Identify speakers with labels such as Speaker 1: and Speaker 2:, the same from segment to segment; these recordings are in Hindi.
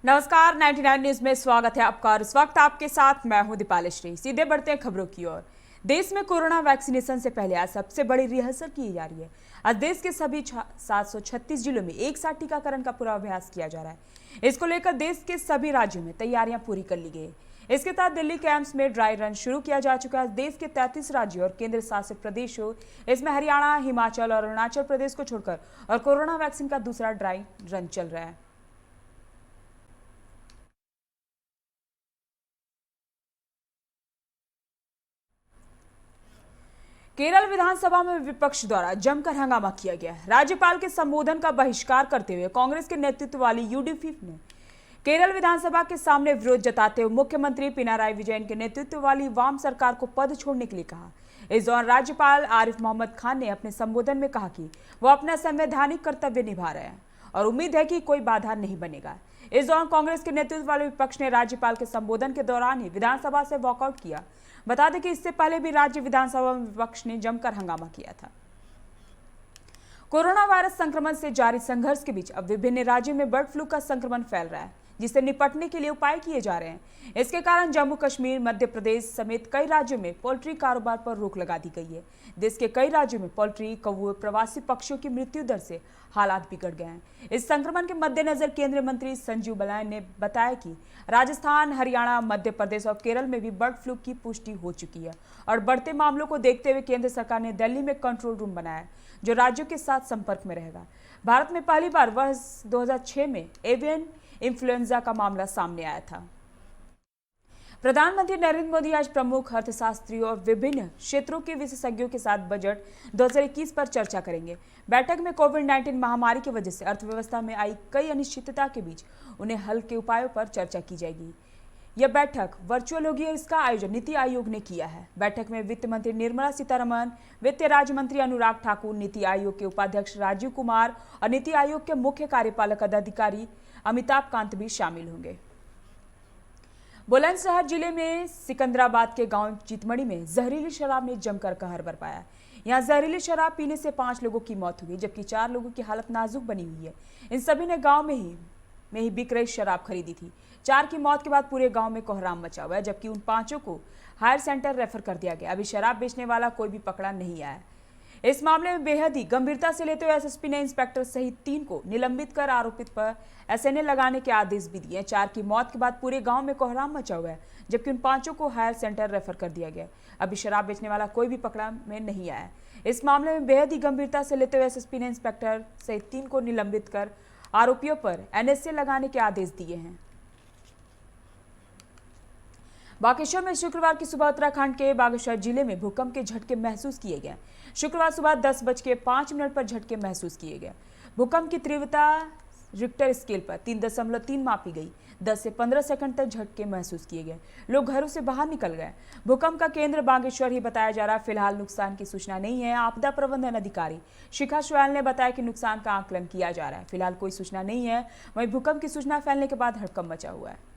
Speaker 1: नमस्कार, 99 न्यूज में स्वागत है आपका। और इस वक्त आपके साथ मैं हूं दीपालिश्री। सीधे बढ़ते हैं खबरों की ओर। देश में कोरोना वैक्सीनेशन से पहले आज सबसे बड़ी रिहर्सल की जा रही है। आज देश के सभी 736 जिलों में एक साथ टीकाकरण का पूर्वाभ्यास किया जा रहा है। इसको लेकर देश के सभी राज्यों में तैयारियां पूरी कर ली गई है। इसके तहत दिल्ली के एम्स में ड्राई रन शुरू किया जा चुका है। देश के 33 राज्यों और केंद्र शासित प्रदेशों, इसमें हरियाणा, हिमाचल और अरुणाचल प्रदेश को छोड़कर और कोरोना वैक्सीन का दूसरा ड्राई रन चल रहा है। केरल विधानसभा में विपक्ष द्वारा जमकर हंगामा किया गया। राज्यपाल के संबोधन का बहिष्कार करते हुए कांग्रेस के नेतृत्व वाली यूडीएफ ने केरल विधानसभा के सामने विरोध जताते हुए मुख्यमंत्री पिनाराई विजयन के नेतृत्व वाली वाम सरकार को पद छोड़ने के लिए कहा। इस दौरान राज्यपाल आरिफ मोहम्मद खान ने अपने संबोधन में कहा कि वो अपना संवैधानिक कर्तव्य निभा रहे हैं और उम्मीद है कि कोई बाधा नहीं बनेगा। इस दौरान कांग्रेस के नेतृत्व वाले विपक्ष ने राज्यपाल के संबोधन के दौरान ही विधानसभा से वॉकआउट किया। बता दें कि इससे पहले भी राज्य विधानसभा में विपक्ष ने जमकर हंगामा किया था। कोरोना वायरस संक्रमण से जारी संघर्ष के बीच अब विभिन्न राज्यों में बर्ड फ्लू का संक्रमण फैल रहा है, जिससे निपटने के लिए उपाय किए जा रहे हैं। इसके कारण जम्मू कश्मीर, मध्य प्रदेश समेत कई राज्यों में पोल्ट्री कारोबार पर रोक लगा दी गई है। देश के कई राज्यों में पोल्ट्री, कौवे, प्रवासी पक्षियों की मृत्यु दर से हालात बिगड़ गए हैं। इस संक्रमण के मद्देनजर केंद्रीय मंत्री संजीव बलैन ने बताया कि राजस्थान, हरियाणा, मध्य प्रदेश और केरल में भी बर्ड फ्लू की पुष्टि हो चुकी है और बढ़ते मामलों को देखते हुए केंद्र सरकार ने दिल्ली में कंट्रोल रूम बनाया है, जो राज्यों के साथ संपर्क में रहेगा। भारत में पहली बार वर्ष 2006 में एवियन इन्फ्लुएंजा का मामला सामने आया था। प्रधानमंत्री नरेंद्र मोदी आज प्रमुख अर्थशास्त्रियों और विभिन्न क्षेत्रों के विशेषज्ञों के साथ बजट 2021 पर चर्चा करेंगे। बैठक में कोविड-19 महामारी की वजह से अर्थव्यवस्था में आई कई अनिश्चितता के बीच उन्हें हल के उपायों पर चर्चा की जाएगी। यह बैठक वर्चुअल होगी और इसका आयोजन नीति आयोग ने किया है। बैठक में वित्त मंत्री निर्मला सीतारमण, वित्त राज्य मंत्री अनुराग ठाकुर, नीति आयोग के उपाध्यक्ष राजीव कुमार और नीति आयोग के मुख्य कार्यपालक अधिकारी अमिताभ कांत भी शामिल होंगे। बुलंदशहर जिले में सिकंदराबाद के गांव चितमड़ी में जहरीली शराब ने जमकर कहर बरपाया। यहां जहरीली शराब पीने से 5 लोगों की मौत हो गई, जबकि 4 लोगों की हालत नाजुक बनी हुई है। इन सभी ने गांव में ही बिक रही शराब खरीदी थी। 4 की मौत के बाद पूरे गांव में कोहराम मचा हुआ है, जबकि उन 5 को हायर सेंटर रेफर कर दिया गया। अभी शराब बेचने वाला कोई भी पकड़ा नहीं आया। इस मामले में बेहद ही गंभीरता से लेते हुए एसएसपी ने इंस्पेक्टर सहित 3 को निलंबित कर आरोपित पर एसएनए लगाने के आदेश भी दिए। 4 की मौत के बाद पूरे गांव में कोहराम मचा हुआ है, जबकि उन 5 को हायर सेंटर रेफर कर दिया गया। अभी शराब बेचने वाला कोई भी पकड़ा में नहीं आया। इस मामले में बेहद ही गंभीरता से लेते हुए एसएसपी ने इंस्पेक्टर सहित 3 को निलंबित कर आरोपियों पर एनएसए लगाने के आदेश दिए हैं। बागेश्वर में शुक्रवार की सुबह उत्तराखंड के बागेश्वर जिले में भूकंप के झटके महसूस किए गए। शुक्रवार सुबह 10:05 पर झटके महसूस किए गए। भूकंप की तीव्रता रिक्टर स्केल पर 3.3 मापी गई। 10 से 15 सेकंड तक झटके महसूस किए गए। लोग घरों से बाहर निकल गए। भूकंप का केंद्र बागेश्वर ही बताया जा रहा है। फिलहाल नुकसान की सूचना नहीं है। आपदा प्रबंधन अधिकारी शिखा सोयाल ने बताया कि नुकसान का आकलन किया जा रहा है। फिलहाल कोई सूचना नहीं है। वहीं भूकंप की सूचना फैलने के बाद हड़कंप मचा हुआ है।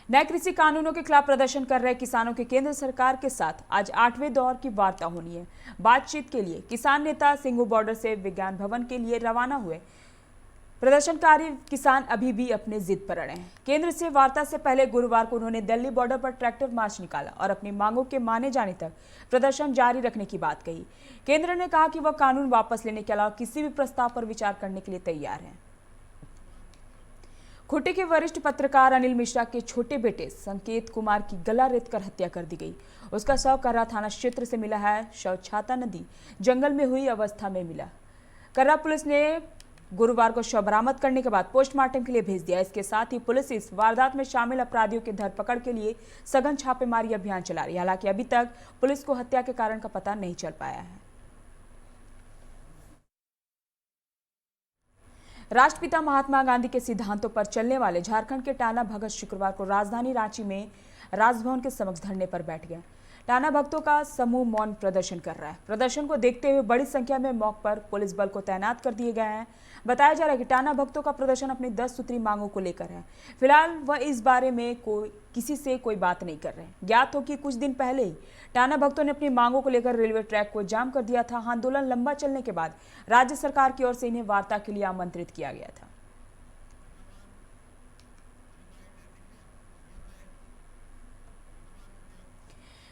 Speaker 1: नए कृषि कानूनों के खिलाफ प्रदर्शन कर रहे किसानों के केंद्र सरकार के साथ आज 8वें दौर की वार्ता होनी है। बातचीत के लिए किसान नेता सिंघू बॉर्डर से विज्ञान भवन के लिए रवाना हुए। प्रदर्शनकारी किसान अभी भी अपने जिद पर अड़े हैं। केंद्र से वार्ता से पहले गुरुवार को उन्होंने दिल्ली बॉर्डर पर ट्रैक्टर मार्च निकाला और अपनी मांगों के माने जाने तक प्रदर्शन जारी रखने की बात कही। केंद्र ने कहा कि वह कानून वापस लेने के अलावा किसी भी प्रस्ताव पर विचार करने के लिए तैयार है। खूंटी के वरिष्ठ पत्रकार अनिल मिश्रा के छोटे बेटे संकेत कुमार की गला रेतकर हत्या कर दी गई। उसका शव कर्रा थाना क्षेत्र से मिला है। शव छाता नदी जंगल में हुई अवस्था में मिला। कर्रा पुलिस ने गुरुवार को शव बरामद करने के बाद पोस्टमार्टम के लिए भेज दिया। इसके साथ ही पुलिस इस वारदात में शामिल अपराधियों की धरपकड़ के लिए सघन छापेमारी अभियान चला रही है। हालांकि अभी तक पुलिस को हत्या के कारण का पता नहीं चल पाया है। राष्ट्रपिता महात्मा गांधी के सिद्धांतों पर चलने वाले झारखंड के टाना भगत शुक्रवार को राजधानी रांची में राजभवन के समक्ष धरने पर बैठ गए। टाना भक्तों का समूह मौन प्रदर्शन कर रहा है। प्रदर्शन को देखते हुए बड़ी संख्या में मौके पर पुलिस बल को तैनात कर दिए गए हैं। बताया जा रहा है कि टाना भक्तों का प्रदर्शन अपनी 10 सूत्री मांगों को लेकर है। फिलहाल वह इस बारे में किसी से कोई बात नहीं कर रहे। ज्ञात हो कि कुछ दिन पहले ही टाना भक्तों ने अपनी मांगों को लेकर रेलवे ट्रैक को जाम कर दिया था। आंदोलन लंबा चलने के बाद राज्य सरकार की ओर से इन्हें वार्ता के लिए आमंत्रित किया गया था।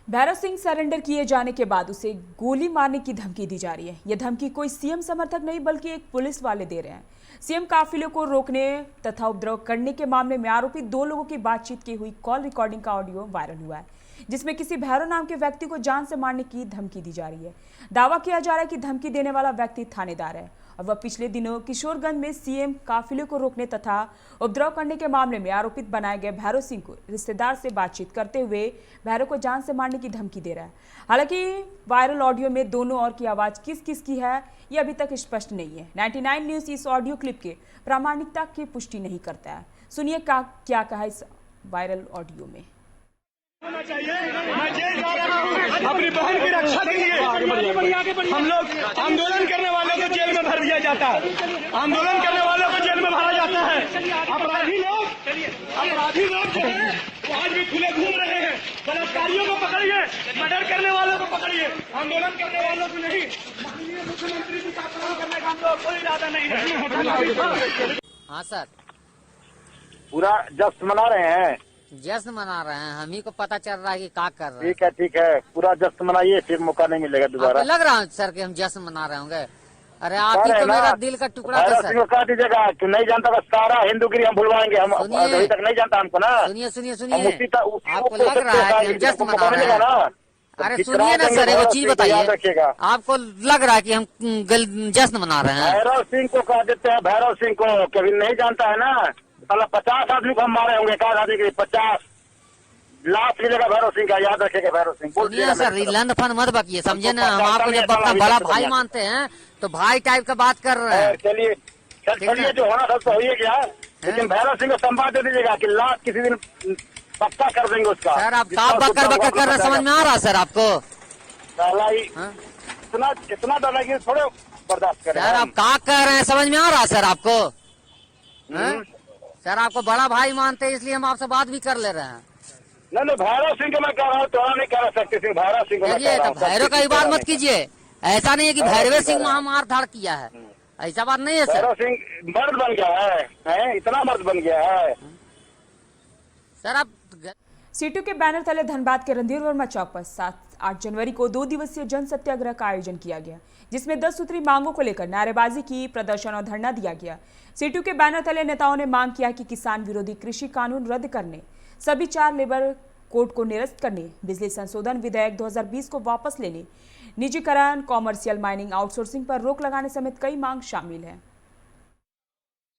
Speaker 1: भैरव सिंह सरेंडर किए जाने के बाद उसे गोली मारने की धमकी दी जा रही है। यह धमकी कोई सीएम समर्थक नहीं बल्कि एक पुलिस वाले दे रहे हैं। सीएम काफिले को रोकने तथा उपद्रव करने के मामले में आरोपी 2 लोगों की बातचीत की हुई कॉल रिकॉर्डिंग का ऑडियो वायरल हुआ है, जिसमें किसी भैरव नाम के व्यक्ति को जान से मारने की धमकी दी जा रही है। दावा किया जा रहा है कि धमकी देने वाला व्यक्ति थानेदार है और वह पिछले दिनों किशोरगंज में सीएम काफिले को रोकने तथा उपद्रव करने के मामले में आरोपित बनाए गए भैरव सिंह को रिश्तेदार से बातचीत करते हुए भैरव को जान से मारने की धमकी दे रहा है। हालांकि वायरल ऑडियो में दोनों और की आवाज किस किस की है यह अभी तक स्पष्ट नहीं है। 99 न्यूज इस ऑडियो क्लिप के प्रामाणिकता की पुष्टि नहीं करता है। सुनिए क्या कहा इस वायरल ऑडियो में।
Speaker 2: मैं जेल जा रहा हूँ अपनी बहन की रक्षा के लिए। हम लोग आंदोलन करने वालों को जेल में भर दिया जाता है, आंदोलन करने वालों को जेल में भरा जाता है। अपराधी लोग जो है वो आज भी खुले घूम रहे हैं। बलात्कारियों को पकड़िए, मर्डर करने वालों को पकड़िए, आंदोलन करने वालों को नहीं। माननीय मुख्यमंत्री जी का अपमान करने का हम लोग कोई इरादा नहीं है।
Speaker 3: हाँ सर,
Speaker 4: पूरा जश्न मना रहे हैं।
Speaker 3: जश्न मना रहे हैं, हम ही को पता चल रहा है कि क्या कर रहे हैं।
Speaker 4: ठीक है, पूरा जश्न मनाइए, फिर मौका नहीं मिलेगा दोबारा।
Speaker 3: लग रहा है सर कि हम जश्न मना रहे होंगे। अरे आप ही तो मेरा दिल का टुकड़ा था सर।
Speaker 4: कह दीजिएगा कि नहीं जानता बस सारा हिंदूगिरी हम भुलवाएंगे। हम अभी तक नहीं जानता हमको ना।
Speaker 3: सुनिए आपको लग रहा है कि हम जश्न मना रहे हैं। अरे सुनिए ना सर, एगो चीज बताइए, आपको लग रहा है कि हम जश्न मना रहे हैं?
Speaker 4: भैरव सिंह को कह देते हैं, भैरव सिंह को कभी नहीं जानता है ना। 50 आदमी को हम मारे होंगे, 1 आदमी के 50 लाश मिलेगा भैरव सिंह का, याद रखेगा भैरव सिंह।
Speaker 3: सुनिए सर, लंड फन मत बकिए, समझे ना। हम आपको जब अपना बड़ा भाई मानते हैं तो भाई टाइप का बात कर रहे हैं।
Speaker 4: चलिए जो होना था तो हो ही गया, लेकिन भैरव सिंह को संवाद दे दीजिएगा कि लाश किसी दिन पक्का कर देंगे उसका।
Speaker 3: सर आप बकर कर रहे, समझ में आ रहा सर आपको?
Speaker 4: इतना दादागिरी थोड़े बर्दाश्त करें
Speaker 3: सर। आप क्या कह रहे हैं, समझ में आ रहा सर आपको? सर आपको बड़ा भाई मानते हैं इसलिए हम आपसे बात भी कर ले रहे हैं।
Speaker 4: नहीं, भैरव सिंह को मैं कह रहा हूँ, तो नहीं कह रहा शक्ति सिंह, भैरव सिंह को।
Speaker 3: भैरव का बात मत कीजिए, ऐसा नहीं है कि भैरव सिंह वहाँ मार धाड़ किया है, ऐसा बात नहीं है सर।
Speaker 4: भैरव सिंह मर्द बन गया है, इतना मर्द बन गया है
Speaker 3: सर। आप
Speaker 1: सीटू के बैनर तले धनबाद के रणधीर वर्मा चौक पर 7-8 जनवरी को 2 दिवसीय जन सत्याग्रह का आयोजन किया गया, जिसमें 10 सूत्री मांगों को लेकर नारेबाजी की, प्रदर्शन और धरना दिया गया। सीटू के बैनर तले नेताओं ने मांग किया कि किसान विरोधी कृषि कानून रद्द करने, सभी 4 लेबर कोड को निरस्त करने, बिजली संशोधन विधेयक 2020 को वापस लेने, निजीकरण, कॉमर्शियल माइनिंग आउटसोर्सिंग पर रोक लगाने समेत कई मांग शामिल है।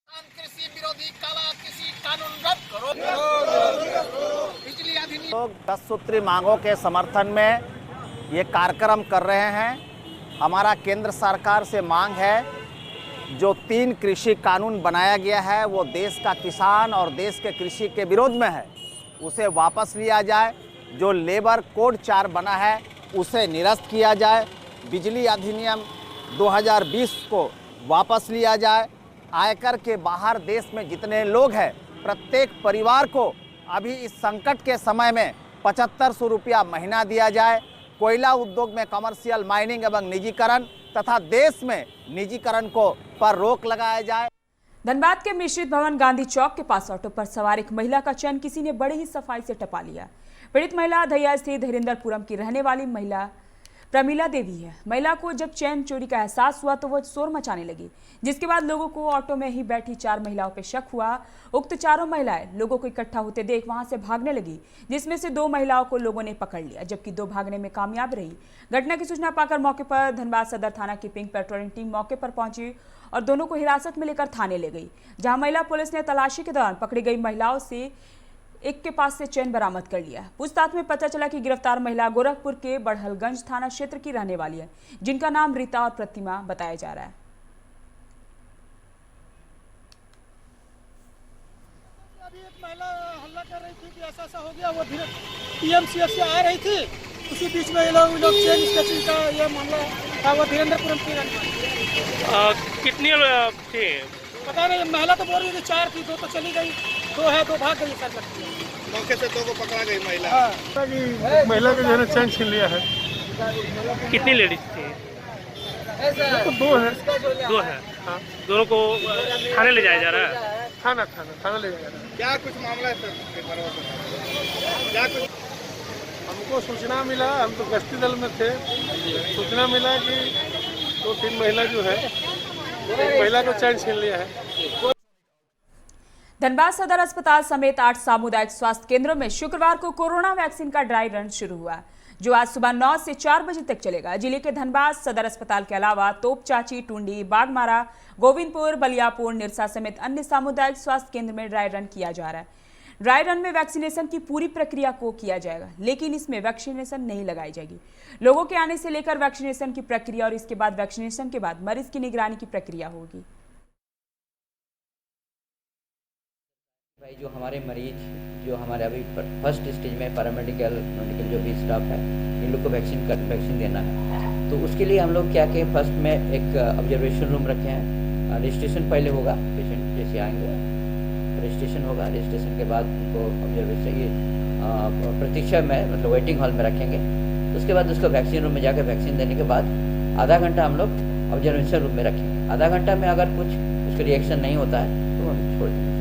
Speaker 5: कृषि विरोधी काला कृषि कानून रद्द करो। बिजली अधिनियम
Speaker 6: लोग 10 सूत्री मांगों के समर्थन में ये कार्यक्रम कर रहे हैं। हमारा केंद्र सरकार से मांग है, जो 3 कृषि कानून बनाया गया है वो देश का किसान और देश के कृषि के विरोध में है, उसे वापस लिया जाए। जो लेबर कोड 4 बना है उसे निरस्त किया जाए। बिजली अधिनियम 2020 को वापस लिया जाए। आयकर के बाहर देश में जितने लोग हैं, प्रत्येक परिवार को अभी इस संकट के समय में 7500 रुपया महीना दिया जाए। कोयला उद्योग में कमर्शियल माइनिंग एवं निजीकरण तथा देश में निजीकरण को पर रोक लगाया जाए।
Speaker 1: धनबाद के मिश्रित भवन गांधी चौक के पास ऑटो पर सवार एक महिला का चैन किसी ने बड़े ही सफाई से टपा लिया। पीड़ित महिला दहिया स्थित धीरेन्द्रपुरम की रहने वाली महिला प्रमीला देवी है। महिला को जब चैन चोरी का एहसास हुआ तो वह शोर मचाने लगी, जिसके बाद लोगों को ऑटो में ही बैठी 4 महिलाओं पर शक हुआ। उक्त चारों महिलाएं लोगों को इकट्ठा होते देख वहां से भागने लगी, जिसमें से 2 महिलाओं को लोगों ने पकड़ लिया, जबकि 2 भागने में कामयाब रही। घटना की सूचना पाकर मौके पर धनबाद सदर थाना की पिंक पेट्रोलिंग टीम मौके पर पहुंची और दोनों को हिरासत में लेकर थाने ले गई, जहां महिला पुलिस ने तलाशी के दौरान पकड़ी गई महिलाओं से एक के पास से चैन बरामद कर लिया। पूछताछ में पता चला कि गिरफ्तार महिला गोरखपुर के बढ़लगंज थाना क्षेत्र की रहने वाली है, जिनका नाम रीता और प्रतिमा बताया जा रहा है।
Speaker 5: अभी एक महिला हल्ला कर रही थी कि ऐसा हो गया, वो पीएमसीएच से आ रही थी, उसी बीच में ये लोग चेन स्केचिंग का ये मामला था। वो धीरेन्द्रपुरम की रहने वाली।
Speaker 2: कितनी थे
Speaker 5: पता नहीं, महिला तो बोल रही थी 4 थी, 2 तो चली गई, 2 है, 2 भाग गई सर।
Speaker 2: मौके से 2 को पकड़ा गई महिला।
Speaker 7: महिला के जो है चैन छीन लिया है।
Speaker 2: कितनी लेडीज थी?
Speaker 7: तो 2 है।
Speaker 2: 2 है। हाँ, दोनों को थाने ले जाया जा रहा है।
Speaker 7: थाना ले जाया जा रहा है।
Speaker 2: क्या कुछ मामला है सर? क्या कुछ
Speaker 7: हमको सूचना मिला, हम तो गश्ती दल में थे, सूचना मिला कि 2-3 महिला जो है, एक महिला को चैन छीन लिया है।
Speaker 1: धनबाद सदर अस्पताल समेत 8 सामुदायिक स्वास्थ्य केंद्रों में शुक्रवार को कोरोना वैक्सीन का ड्राई रन शुरू हुआ, जो आज सुबह 9 से 4 बजे तक चलेगा। जिले के धनबाद सदर अस्पताल के अलावा तोपचाची, टुंडी, बागमारा, गोविंदपुर, बलियापुर, निरसा समेत अन्य सामुदायिक स्वास्थ्य केंद्र में ड्राई रन किया जा रहा है। ड्राई रन में वैक्सीनेशन की पूरी प्रक्रिया को किया जाएगा, लेकिन इसमें वैक्सीनेशन नहीं लगाई जाएगी। लोगों के आने से लेकर वैक्सीनेशन की प्रक्रिया और इसके बाद वैक्सीनेशन के बाद मरीज की निगरानी की प्रक्रिया होगी।
Speaker 8: भाई जो हमारे मरीज जो हमारे अभी फर्स्ट स्टेज में पैरामेडिकल मेडिकल जो भी स्टाफ है, इन लोग को वैक्सीन देना है, तो उसके लिए हम लोग क्या किए, फर्स्ट में एक ऑब्जर्वेशन रूम रखे हैं। रजिस्ट्रेशन पहले होगा, पेशेंट जैसे आएंगे रजिस्ट्रेशन होगा, रजिस्ट्रेशन के बाद उनको ऑब्जर्वेशन ये प्रतीक्षा में मतलब वेटिंग हॉल में रखेंगे। उसके बाद उसको वैक्सीन रूम में जाकर वैक्सीन देने के बाद आधा घंटा हम लोग ऑब्जर्वेशन रूम में रखेंगे। आधा घंटा में अगर कुछ उसका रिएक्शन नहीं होता है तो हम छोड़ देंगे।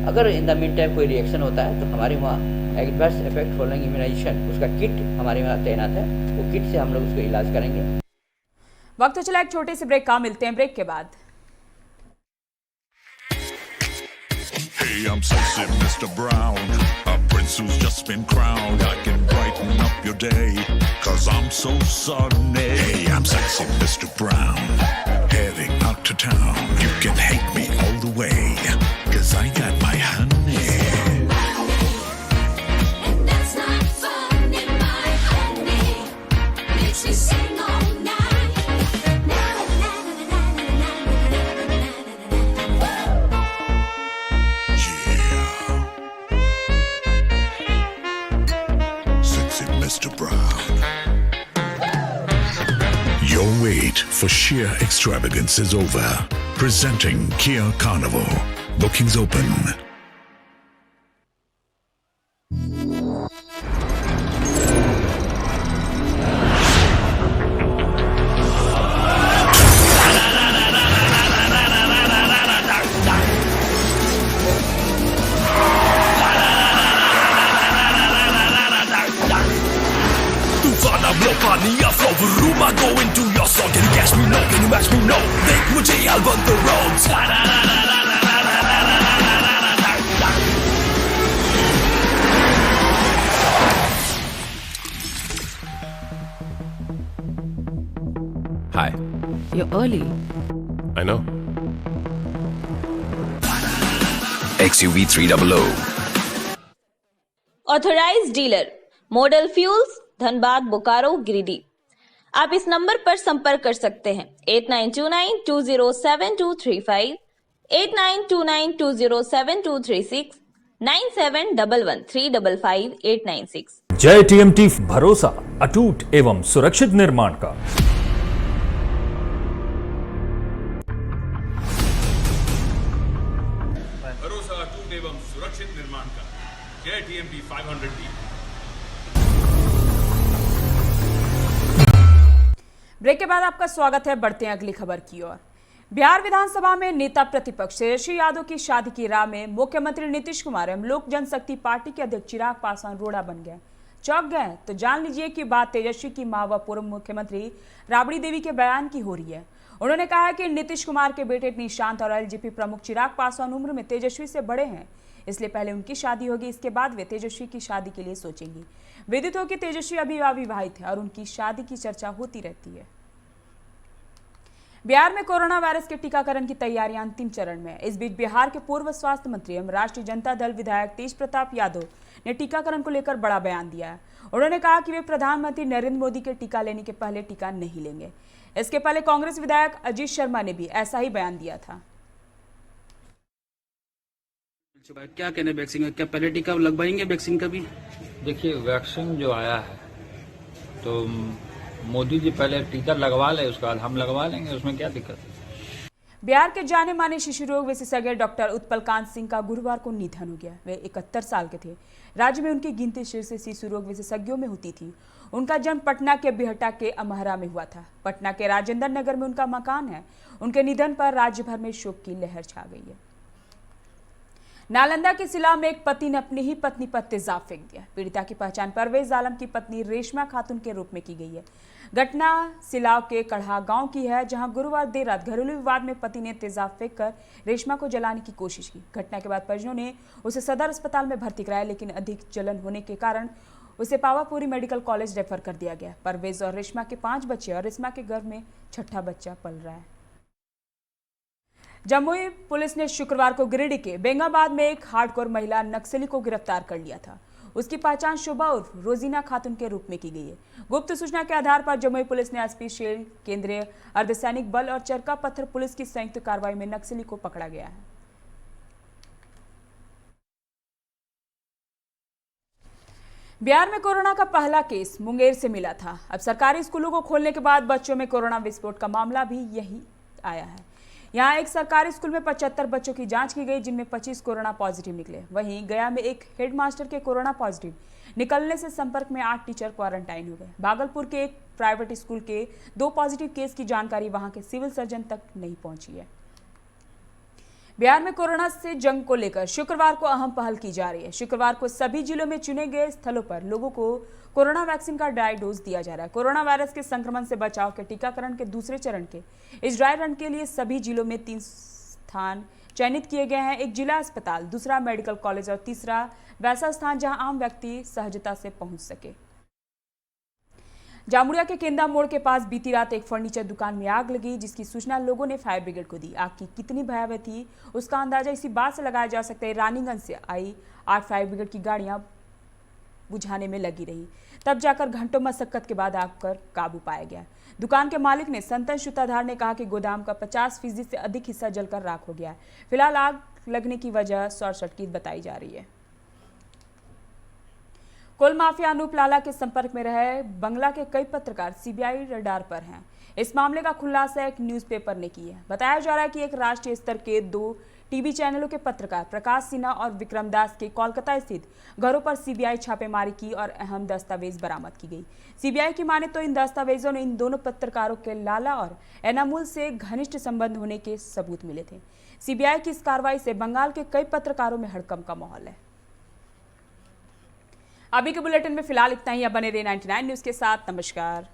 Speaker 8: अगर इन द मीन टाइम कोई रिएक्शन होता है तो हमारे वहाँ एडवर्स इफेक्ट फॉलोइंग इम्यूनाइजेशन उसका किट हमारे वहाँ तैनात है, वो किट से हम लोग उसको इलाज करेंगे।
Speaker 1: वक्त चला एक छोटे से ब्रेक का, मिलते हैं ब्रेक के बाद।
Speaker 9: Hey, I'm sexy Mr. Brown, a prince who's just been crowned. I can brighten up your day, 'cause I'm so sunny. Hey, I'm sexy Mr. Brown, heading out to town. You can hate me all the way, 'cause I got my honey.
Speaker 10: And that's not funny, my honey makes me sing all night.
Speaker 9: Sexy Mr. Brown. Your wait for sheer extravagance is over. Presenting Kia Carnival. Bookings open.
Speaker 11: I go into your song. Can you catch me? No. Can you match me? No. Think मुझे I'll run the roads.
Speaker 12: Hi.
Speaker 13: You're early.
Speaker 12: I know.
Speaker 11: XUV 300.
Speaker 14: Authorised dealer model fuels Dhanbad, Bokaro, Giridih. आप इस नंबर पर संपर्क कर सकते हैं 8929207235, 8929207236, 9711355896।
Speaker 15: जय टीएमटी, भरोसा अटूट एवं सुरक्षित निर्माण का।
Speaker 16: भरोसा अटूट एवं सुरक्षित निर्माण का। जय टीएमटी 500D।
Speaker 1: ब्रेक के बाद आपका स्वागत है। बढ़ते हैं अगली खबर की ओर। बिहार विधानसभा में नेता प्रतिपक्ष तेजस्वी यादव की शादी की राह में मुख्यमंत्री नीतीश कुमार एवं लोक जनशक्ति पार्टी के अध्यक्ष चिराग पासवान रोड़ा बन गए, चौंक गए। तो जान लीजिए कि बात तेजस्वी की मां व पूर्व मुख्यमंत्री राबड़ी देवी के बयान की हो रही है। उन्होंने कहा है कि नीतीश कुमार के बेटे निशांत और एलजेपी प्रमुख चिराग पासवान उम्र में तेजस्वी से बड़े हैं, इसलिए पहले उनकी शादी होगी, इसके बाद वे तेजस्वी की शादी के लिए सोचेंगी। विदित हो कि तेजस्वी अभी अविवाहित है और उनकी शादी की चर्चा होती रहती है। बिहार में कोरोना वायरस के टीकाकरण की तैयारियां अंतिम चरण में। इस बीच बिहार के पूर्व स्वास्थ्य मंत्री एवं राष्ट्रीय जनता दल विधायक तेज प्रताप यादव ने टीकाकरण को लेकर बड़ा बयान दिया है। उन्होंने कहा कि वे प्रधानमंत्री नरेंद्र मोदी के टीका लेने के पहले टीका नहीं लेंगे। इसके पहले कांग्रेस विधायक अजीत शर्मा ने भी ऐसा ही बयान दिया था।
Speaker 17: क्या कहने वैक्सीन का, क्या पहले टीका लगवाएंगे वैक्सीन का भी?
Speaker 18: देखिए, वैक्सीन जो आया है तो मोदी जी पहले टीका लगवा ले, उसके बाद हम लगवा लेंगे, उसमें क्या दिक्कत है।
Speaker 1: बिहार के जाने माने शिशु रोग विशेषज्ञ डॉक्टर उत्पल कांत सिंह का गुरुवार को निधन हो गया। वे 71 साल के थे। राज्य में उनकी गिनती शीर्ष शिशु रोग विशेषज्ञों में होती थी। उनका जन्म पटना के बिहटा के अमहरा में हुआ था। पटना के राजेंद्र नगर में उनका मकान है। उनके निधन पर राज्य भर में शोक की लहर छा गई है। नालंदा के सिला में एक पति ने अपनी ही पत्नी पर तेजाब फेंक दिया। पीड़िता की पहचान परवेज आलम की पत्नी रेशमा खातून के रूप में की गई है। घटना सिलाव के कढ़ा गांव की है, जहां गुरुवार देर रात घरेलू विवाद में पति ने तेजाब फेंककर रेशमा को जलाने की कोशिश की। घटना के बाद परिजनों ने उसे सदर अस्पताल में भर्ती कराया, लेकिन अधिक जलन होने के कारण उसे पावापुरी मेडिकल कॉलेज रेफर कर दिया गया। परवेज और रेशमा के 5 बच्चे और रेशमा के गर्भ में छठा बच्चा पल रहा है। जमुई पुलिस ने शुक्रवार को गिरिडीह के बेंगाबाद में एक हार्डकोर महिला नक्सली को गिरफ्तार कर लिया था। उसकी पहचान शुभा उर्फ रोजीना खातून के रूप में की गई है। गुप्त सूचना के आधार पर जमुई पुलिस ने एसपी शेल, केंद्रीय अर्धसैनिक बल और चरका पत्थर पुलिस की संयुक्त कार्रवाई में नक्सली को पकड़ा गया है। बिहार में कोरोना का पहला केस मुंगेर से मिला था। अब सरकारी स्कूलों को खोलने के बाद बच्चों में कोरोना विस्फोट का मामला भी यही आया है। यहाँ एक सरकारी स्कूल में 75 बच्चों की जांच की गई, जिनमें 25 कोरोना पॉजिटिव निकले। वहीं गया में एक हेडमास्टर के कोरोना पॉजिटिव निकलने से संपर्क में 8 टीचर क्वारंटाइन हो गए। भागलपुर के एक प्राइवेट स्कूल के 2 पॉजिटिव केस की जानकारी वहां के सिविल सर्जन तक नहीं पहुंची है। बिहार में कोरोना से जंग को लेकर शुक्रवार को अहम पहल की जा रही है। शुक्रवार को सभी जिलों में चुने गए स्थलों पर लोगों को कोरोना वैक्सीन का ड्राई डोज दिया जा रहा है। कोरोना वायरस के संक्रमण से बचाव के टीकाकरण के दूसरे चरण के इस ड्राई रन के लिए सभी जिलों में 3 स्थान चयनित किए गए हैं। एक जिला अस्पताल, दूसरा मेडिकल कॉलेज और तीसरा वैसा स्थान जहां आम व्यक्ति सहजता से पहुंच सके। जामुड़िया के केंदा मोड़ के पास बीती रात एक फर्नीचर दुकान में आग लगी, जिसकी सूचना लोगों ने फायर ब्रिगेड को दी। आग की कितनी भयावह थी उसका अंदाजा इसी बात से लगाया जा सकता है। रानीगंज से आई 8 फायर ब्रिगेड की गाड़ियां बुझाने में लगी रही, तब जाकर घंटों मशक्कत के बाद आग पर काबू पाया गया। दुकान के मालिक ने संतन सूताधार ने कहा कि गोदाम का 50% से अधिक हिस्सा जलकर राख हो गया है। फिलहाल आग लगने की वजह शॉर्ट सर्किट बताई जा रही है। कोल माफिया अनूप लाला के संपर्क में रहे बंगला के कई पत्रकार सीबीआई रडार पर हैं। इस मामले का खुलासा एक न्यूज़पेपर ने की है। बताया जा रहा है कि एक राष्ट्रीय स्तर के 2 टीवी चैनलों के पत्रकार प्रकाश सिन्हा और विक्रम दास के कोलकाता स्थित घरों पर सीबीआई छापेमारी की और अहम दस्तावेज बरामद की गई। सीबीआई की माने तो इन दस्तावेजों ने इन दोनों पत्रकारों के लाला और एनामुल से घनिष्ठ संबंध होने के सबूत मिले थे। सीबीआई की इस कार्रवाई से बंगाल के कई पत्रकारों में हड़कंप का माहौल है। अभी के बुलेटिन में फिलहाल इतना ही। अब बने रहे 99 न्यूज के साथ। नमस्कार।